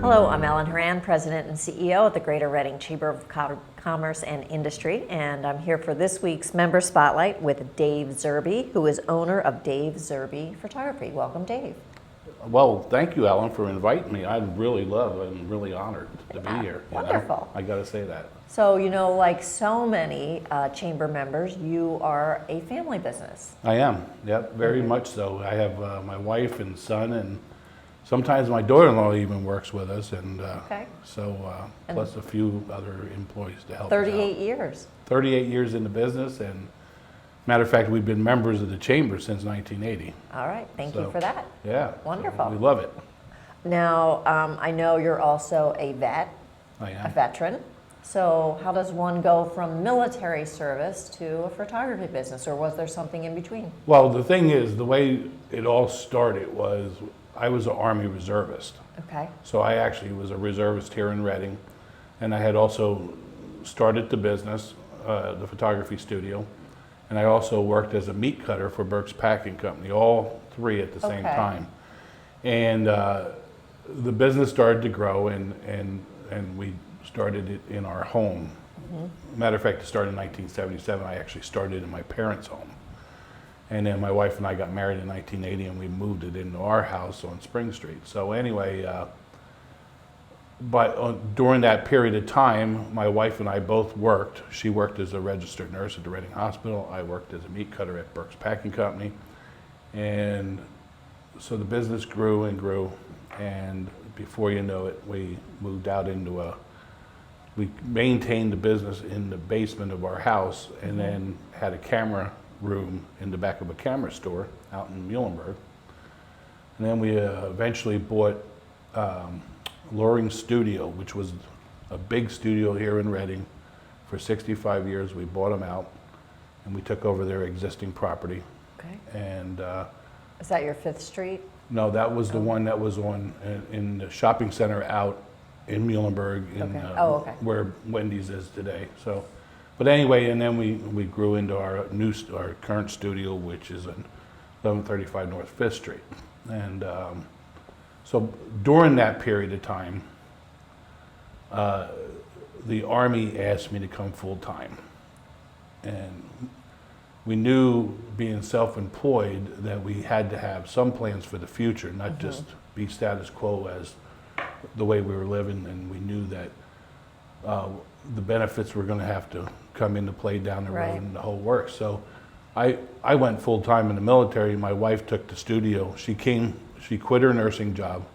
Hello, I'm Ellen Horan, President and CEO of the Greater Reading Chamber of Commerce and Industry, and I'm here for this week's Member Spotlight with Dave Zerbe, who is owner of Dave Zerbe Photography. Welcome, Dave. Well, thank you, Ellen, for inviting me. I really love and really honored to be here. Wonderful. I got to say that. So, like so many chamber members, you are a family business. I am, yep, very much so. I have my wife and son, and sometimes my daughter-in-law even works with us, and plus a few other employees to help us out. 38 years. 38 years in the business, and matter of fact, we've been members of the chamber since 1980. All right, thank you for that. Yeah. Wonderful. We love it. Now, I know you're also a vet, I am. a veteran. So how does one go from military service to a photography business, or was there something in between? Well, the thing is, the way it all started was I was an Army reservist. Okay. So I actually was a reservist here in Reading, and I had also started the business, the photography studio, and I also worked as a meat cutter for Burke's Packing Company, all three at the same time. And the business started to grow, and we started it in our home. Matter of fact, it started in 1977. I actually started in my parents' home. And then my wife and I got married in 1980, and we moved it into our house on Spring Street. So anyway, during that period of time, my wife and I both worked. She worked as a registered nurse at the Reading Hospital. I worked as a meat cutter at Burke's Packing Company. And so the business grew and grew, and before you know it, we moved out into we maintained the business in the basement of our house, and then had a camera room in the back of a camera store out in Muhlenberg. And then we eventually bought Loring Studio, which was a big studio here in Reading. For 65 years, we bought them out, and we took over their existing property. Okay. And Is that your 5th Street? no, that was the one that was in the shopping center out in Muhlenberg, where Wendy's is today. So, but anyway, and then we grew into our current studio, which is in 1135 North 5th Street. And so during that period of time, the Army asked me to come full time, and we knew, being self-employed, that we had to have some plans for the future, not just be status quo as the way we were living. And we knew that the benefits were going to have to come into play down the road, and the whole works. So I went full time in the military. My wife took the studio. She quit her nursing job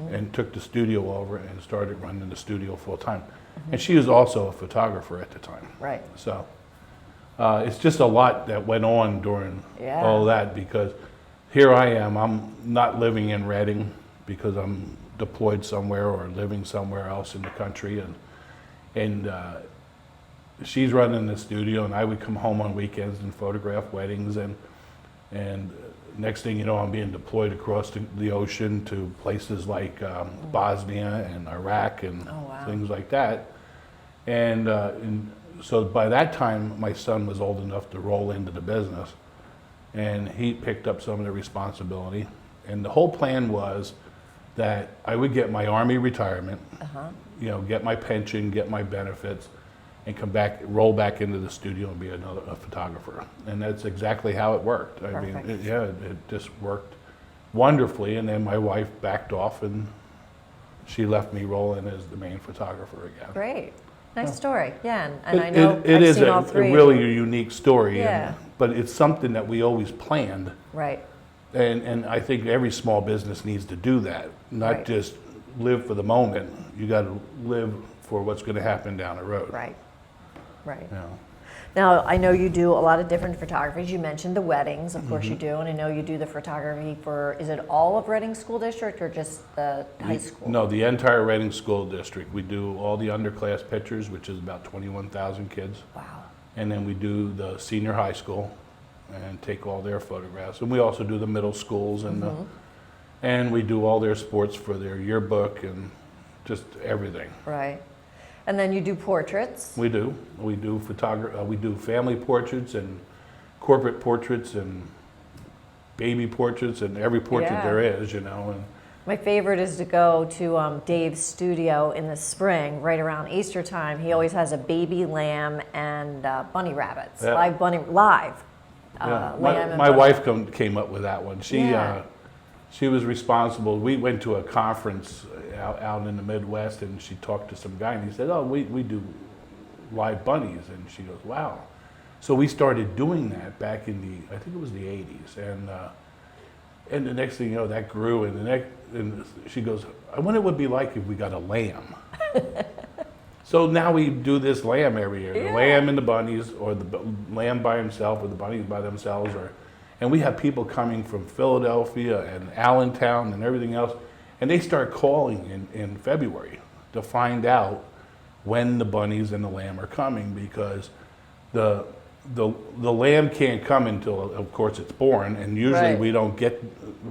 and took the studio over and started running the studio full time. And she was also a photographer at the time. Right. So it's just a lot that went on during all that, because here I am. I'm not living in Reading because I'm deployed somewhere or living somewhere else in the country, and she's running the studio, and I would come home on weekends and photograph weddings, and next thing you know, I'm being deployed across the ocean to places like Bosnia and Iraq and things like that. And so by that time, my son was old enough to roll into the business, and he picked up some of the responsibility. And the whole plan was that I would get my Army retirement, get my pension, get my benefits, and come back, roll back into the studio and be a photographer. And that's exactly how it worked. I mean, it just worked wonderfully. And then my wife backed off, and she left me rolling as the main photographer again. Great. Nice story. Yeah, and I know I've seen all three. It is a really unique story, but it's something that we always planned. Right. And I think every small business needs to do that, not just live for the moment. You got to live for what's going to happen down the road. Right. Right. Yeah. Now, I know you do a lot of different photographies. You mentioned the weddings, of course you do, and I know you do the photography for, is it all of Reading School District or just the high school? No, the entire Reading School District. We do all the underclass pictures, which is about 21,000 kids. Wow. And then we do the senior high school and take all their photographs. And we also do the middle schools, and and we do all their sports for their yearbook and just everything. Right. And then you do portraits. We do. We do we do family portraits and corporate portraits and baby portraits and every portrait there is, My favorite is to go to Dave's studio in the spring, right around Easter time. He always has a baby lamb and bunny rabbits, Yeah. live Yeah. lamb and My bunny. wife came up with that one. Yeah. She was responsible. We went to a conference out in the Midwest, and she talked to some guy, and he said, "Oh, we do live bunnies," and she goes, "Wow." So we started doing that back in I think it was the '80s, and the next thing you know, that grew, and she goes, "I wonder what it'd be like if we got a lamb." So now we do this lamb every year, the Yeah. lamb and the bunnies, or the lamb by himself, or the bunnies by themselves, and we have people coming from Philadelphia and Allentown and everything else, and they start calling in February to find out when the bunnies and the lamb are coming, because the lamb can't come until, of course, it's born, and usually Right.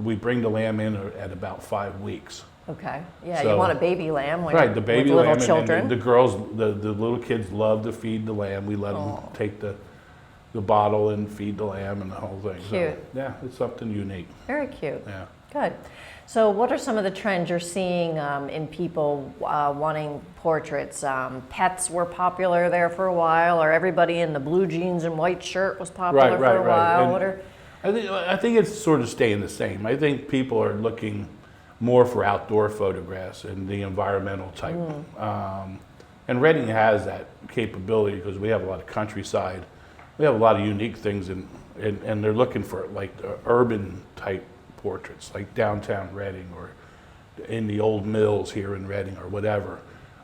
we bring the lamb in at about 5 weeks. Okay. Yeah, So- you want a baby lamb when Right, the baby with little lamb, children. and the girls, the little kids love to feed the lamb. We let them take the bottle and feed the lamb and the whole thing. Cute. So, yeah, it's something unique. Very cute. Yeah. Good. So what are some of the trends you're seeing in people wanting portraits? Pets were popular there for a while, or everybody in the blue jeans and white shirt was popular for a while? And What are, I think it's sort of staying the same. I think people are looking more for outdoor photographs and the environmental type. And Reading has that capability because we have a lot of countryside. We have a lot of unique things, and they're looking for like the urban type portraits, like downtown Reading or in the old mills here in Reading or whatever.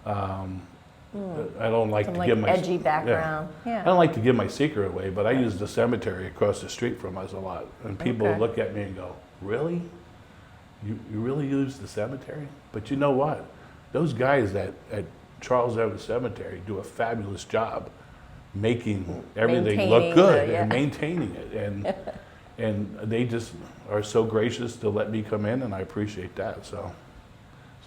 I don't like some to like give my edgy background? I don't like to give my secret away, but I use the cemetery across the street from us a lot, and people Okay. look at me and go, "Really? You really use the cemetery?" But you know what? Those guys at Charles Evans Cemetery do a fabulous job making everything look Maintaining good the- yeah. and maintaining it, and they just are so gracious to let me come in, and I appreciate that. So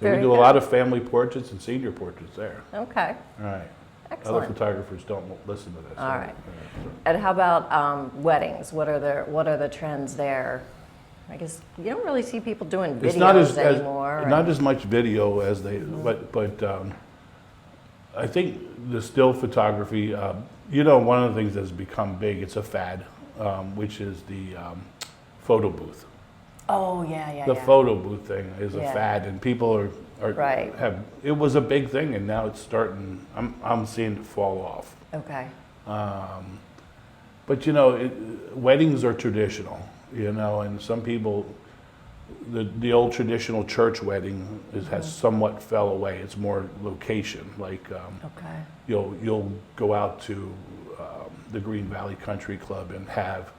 we Very do good. a lot of family portraits and senior portraits there. Okay. All right. Other Excellent. photographers don't listen to this. All right. And how about weddings? What are the trends there? I guess you don't really see people doing videos It's not anymore. not as much video as they, but I think the still photography. One of the things that's become big. It's a fad, which is the photo booth. Oh yeah. The photo booth thing is a Yeah. fad, and people are Right. It was a big thing, and now it's starting. I'm seeing it fall off. Okay. But weddings are traditional, and some people, the old traditional church wedding has somewhat fell away. It's more location, like Okay. you'll go out to the Green Valley Country Club and have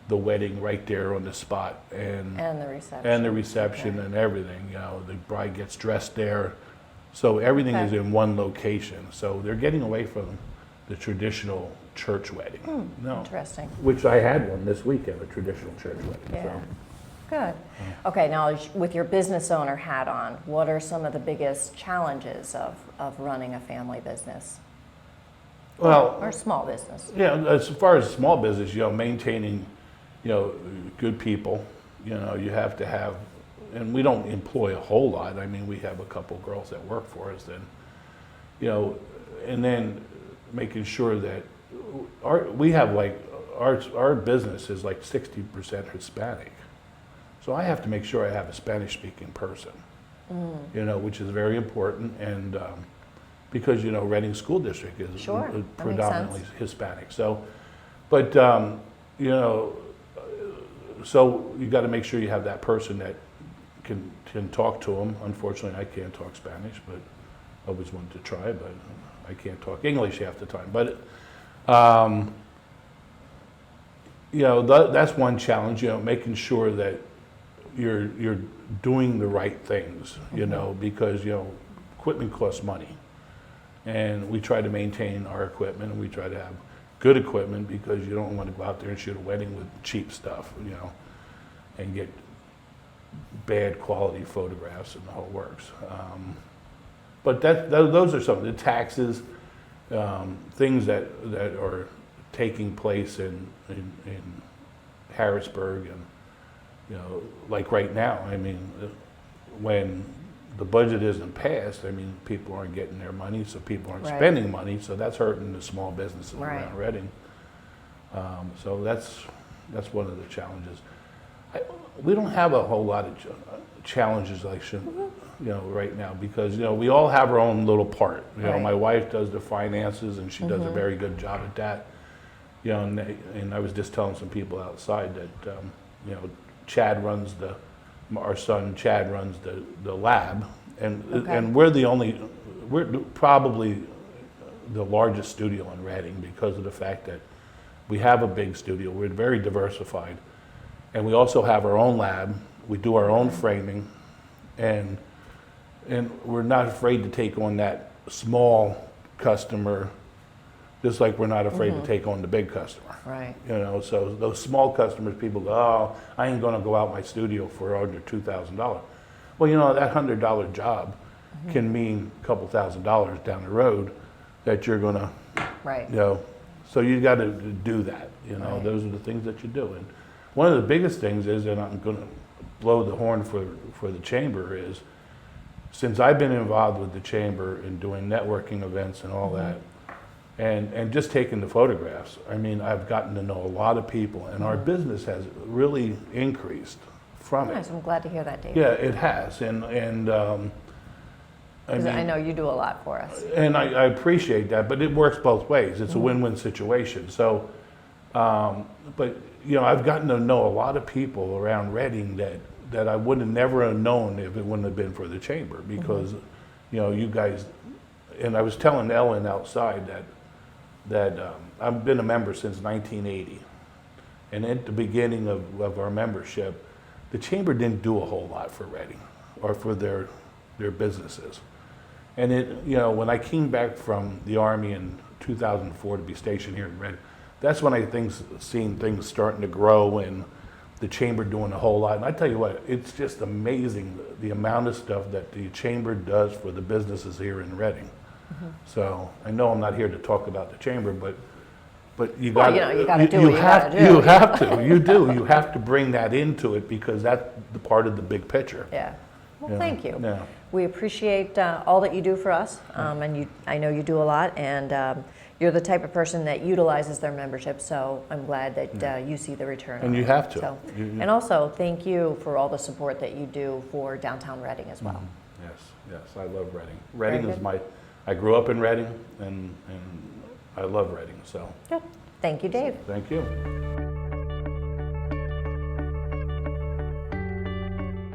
the wedding right there on the spot, and And the reception. and everything. The bride gets dressed there, so everything is Okay. in one location. So they're getting away from the traditional church wedding. No, Interesting. which I had one this weekend, a traditional church wedding. Yeah. So. Good. Okay, now with your business owner hat on, what are some of the biggest challenges of running a family business? Well, Or small business? yeah, as far as small business, maintaining, good people, you have to have, and we don't employ a whole lot. I mean, we have a couple girls that work for us, and then making sure that our business is like 60% Hispanic. So I have to make sure I have a Spanish-speaking person, which is very important, and because Reading School District is Sure, that makes predominantly sense. Hispanic. So, but so you got to make sure you have that person that can talk to them. Unfortunately, I can't talk Spanish, but I always wanted to try. But I can't talk English half the time. But that's one challenge. Making sure that you're doing the right things. Because equipment costs money, and we try to maintain our equipment, and we try to have good equipment because you don't want to go out there and shoot a wedding with cheap stuff, and get bad quality photographs and the whole works. But those are some of the taxes, things that are taking place in Harrisburg, and like right now. I mean, when the budget isn't passed, I mean, people aren't getting their money, so people aren't Right. spending money, so that's hurting the small businesses Right. around Reading. So that's one of the challenges. We don't have a whole lot of challenges like right now, because we all have our own little part. Right. My wife does the finances, and she does a very good job at that. And I was just telling some people outside that Chad runs our son Chad runs the lab, and Okay. and we're probably the largest studio in Reading because of the fact that we have a big studio. We're very diversified, and we also have our own lab. We do our own framing, and we're not afraid to take on that small customer, just like we're not afraid to take on the big customer. Right. So those small customers, people go, oh, I ain't gonna go out my studio for under $2,000. Well, that $100 job can mean a couple $1,000s down the road that you're gonna, Right. so you gotta do that, Right. Those are the things that you do. And one of the biggest things is, and I'm gonna blow the horn for the chamber, is since I've been involved with the chamber and doing networking events and all that, and just taking the photographs, I mean, I've gotten to know a lot of people, and our business has really increased from Nice. it. I'm glad to hear that, Dave. Yeah, it has, and I 'Cause I mean, know you do a lot for us. and I appreciate that, but it works both ways. It's a win-win situation. So, but I've gotten to know a lot of people around Reading that I would have never have known if it wouldn't have been for the chamber, because you guys. And I was telling Ellen outside that I've been a member since 1980, and at the beginning of our membership, the chamber didn't do a whole lot for Reading or for their businesses. And when I came back from the Army in 2004 to be stationed here in Reading, that's when I seen things starting to grow and the chamber doing a whole lot. And I tell you what, it's just amazing the amount of stuff that the chamber does for the businesses here in Reading. So I know I'm not here to talk about the chamber, but you got you gotta do what you gotta do. You have to. You do. You have to bring that into it, because that's the part of the big picture. Yeah. Well, thank you. Yeah. We appreciate all that you do for us, and I know you do a lot, and you're the type of person that utilizes their membership, so I'm glad that you see the return. And on you it. have to. So, You- and also, thank you for all the support that you do for downtown Reading as well. Yes, I love Reading. Reading is good. I grew up in Reading, and I love Reading, so Good. Thank you, Dave. thank you.